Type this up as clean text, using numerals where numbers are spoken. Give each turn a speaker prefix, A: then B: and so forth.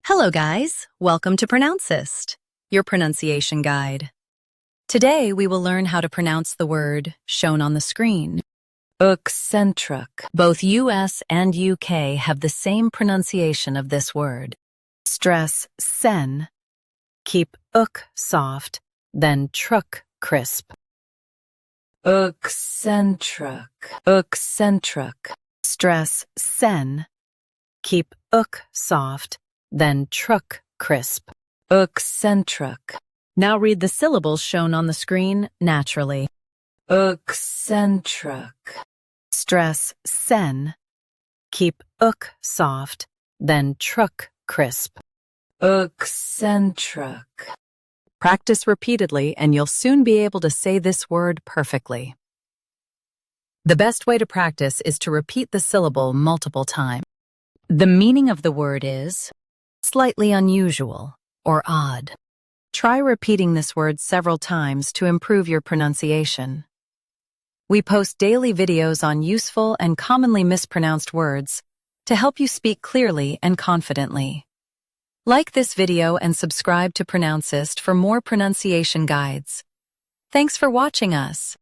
A: Hello guys, welcome to Pronouncist, your pronunciation guide. Today we will learn how to pronounce the word shown on the screen. ECCENTRIC. Both US and UK have the same pronunciation of this word. Stress sen. Keep soft, then crisp. ECCENTRIC. ECCENTRIC. Stress sen. Keep soft, then crisp. ECCENTRIC. Now read the syllables shown on the screen naturally. ECCENTRIC. Stress sen. Keep soft, then crisp. ECCENTRIC. Practice repeatedly and you'll soon be able to say this word perfectly. The best way to practice is to repeat the syllable multiple times. The meaning of the word is slightly unusual or odd. Try repeating this word several times to improve your pronunciation. We post daily videos on useful and commonly mispronounced words to help you speak clearly and confidently. Like this video and subscribe to Pronouncist for more pronunciation guides. Thanks for watching us.